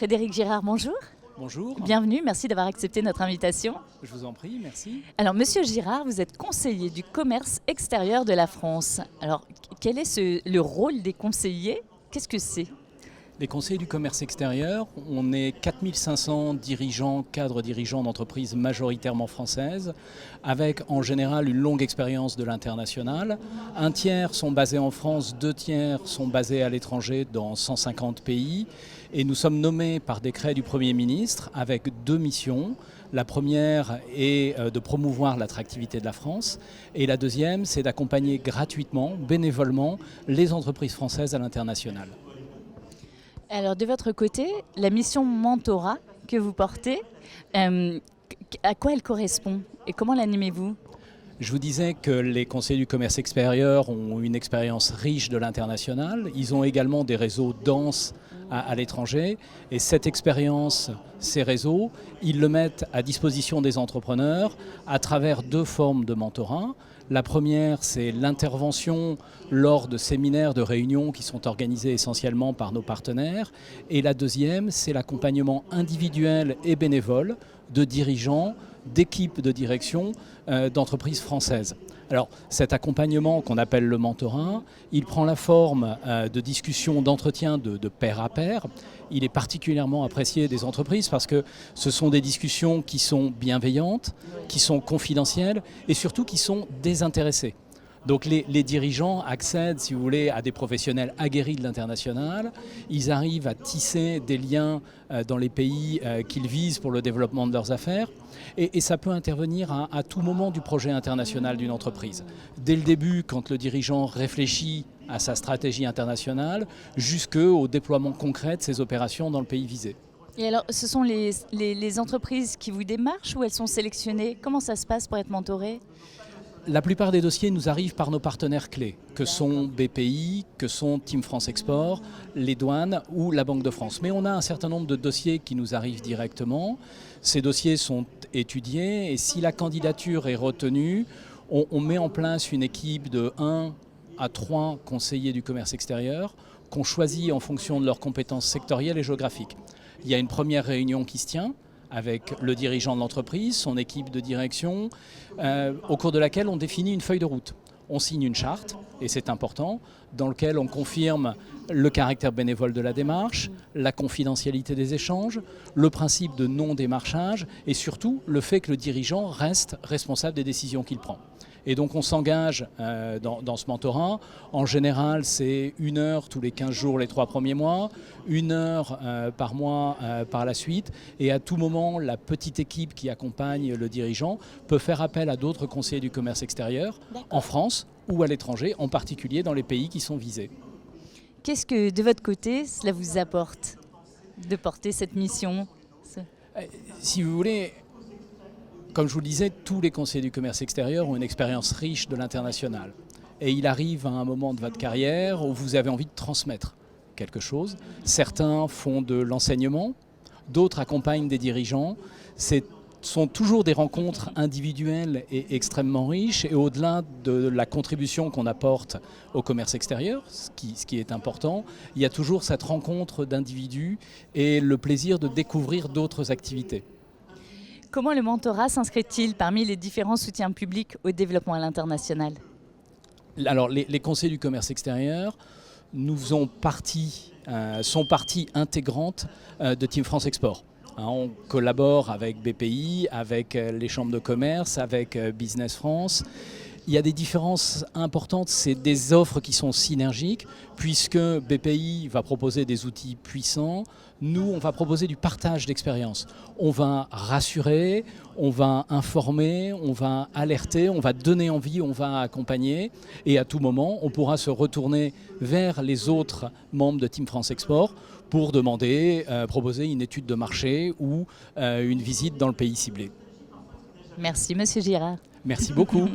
Frédéric Girard, bonjour. Bonjour. Bienvenue, merci d'avoir accepté notre invitation. Je vous en prie, merci. Alors, Monsieur Girard, vous êtes conseiller du commerce extérieur de la France. Alors, quel est le rôle des conseillers? Qu'est-ce que c'est? Les conseillers du commerce extérieur, on est 4500 dirigeants, cadres dirigeants d'entreprises majoritairement françaises, avec en général une longue expérience de l'international. Un tiers sont basés en France, 2 tiers sont basés à l'étranger dans 150 pays. Et nous sommes nommés par décret du Premier ministre avec 2 missions. La première est de promouvoir l'attractivité de la France et la deuxième, c'est d'accompagner gratuitement, bénévolement, les entreprises françaises à l'international. Alors, de votre côté, la mission mentorat que vous portez, à quoi elle correspond et comment l'animez-vous? Je vous disais que les conseillers du commerce extérieur ont une expérience riche de l'international. Ils ont également des réseaux denses à l'étranger. Et cette expérience, ces réseaux, ils le mettent à disposition des entrepreneurs à travers 2 formes de mentorat. La première, c'est l'intervention lors de séminaires, de réunions qui sont organisés essentiellement par nos partenaires. Et la deuxième, c'est l'accompagnement individuel et bénévole de dirigeants, d'équipes de direction d'entreprises françaises. Alors cet accompagnement qu'on appelle le mentorat, il prend la forme de discussions, d'entretiens de pair à pair. Il est particulièrement apprécié des entreprises parce que ce sont des discussions qui sont bienveillantes, qui sont confidentielles et surtout qui sont désintéressées. Donc les dirigeants accèdent, si vous voulez, à des professionnels aguerris de l'international. Ils arrivent à tisser des liens dans les pays qu'ils visent pour le développement de leurs affaires. Et ça peut intervenir à tout moment du projet international d'une entreprise. Dès le début, quand le dirigeant réfléchit à sa stratégie internationale, jusqu'au déploiement concret de ses opérations dans le pays visé. Et alors, ce sont les entreprises qui vous démarchent ou elles sont sélectionnées? Comment ça se passe pour être mentoré? La plupart des dossiers nous arrivent par nos partenaires clés, que sont BPI, que sont Team France Export, les douanes ou la Banque de France. Mais on a un certain nombre de dossiers qui nous arrivent directement. Ces dossiers sont étudiés et si la candidature est retenue, on met en place une équipe de 1 à 3 conseillers du commerce extérieur qu'on choisit en fonction de leurs compétences sectorielles et géographiques. Il y a une première réunion qui se tient avec le dirigeant de l'entreprise, son équipe de direction, au cours de laquelle on définit une feuille de route. On signe une charte, et c'est important, dans laquelle on confirme le caractère bénévole de la démarche, la confidentialité des échanges, le principe de non-démarchage et surtout le fait que le dirigeant reste responsable des décisions qu'il prend. Et donc on s'engage dans ce mentorat. En général, c'est 1 heure tous les 15 jours les 3 premiers mois, 1 heure par mois par la suite. Et à tout moment, la petite équipe qui accompagne le dirigeant peut faire appel à d'autres conseillers du commerce extérieur en France ou à l'étranger, en particulier dans les pays qui sont visés. Qu'est-ce que, de votre côté, cela vous apporte de porter cette mission? Si vous voulez... Comme je vous le disais, tous les conseillers du commerce extérieur ont une expérience riche de l'international. Et il arrive à un moment de votre carrière où vous avez envie de transmettre quelque chose. Certains font de l'enseignement, d'autres accompagnent des dirigeants. Ce sont toujours des rencontres individuelles et extrêmement riches. Et au-delà de la contribution qu'on apporte au commerce extérieur, ce qui est important, il y a toujours cette rencontre d'individus et le plaisir de découvrir d'autres activités. Comment le mentorat s'inscrit-il parmi les différents soutiens publics au développement à l'international? Alors, les conseillers du commerce extérieur sont partie intégrante de Team France Export. On collabore avec BPI, avec les chambres de commerce, avec Business France. Il y a des différences importantes, c'est des offres qui sont synergiques, puisque BPI va proposer des outils puissants, nous on va proposer du partage d'expérience. On va rassurer, on va informer, on va alerter, on va donner envie, on va accompagner, et à tout moment on pourra se retourner vers les autres membres de Team France Export pour demander, proposer une étude de marché ou une visite dans le pays ciblé. Merci Monsieur Girard. Merci beaucoup.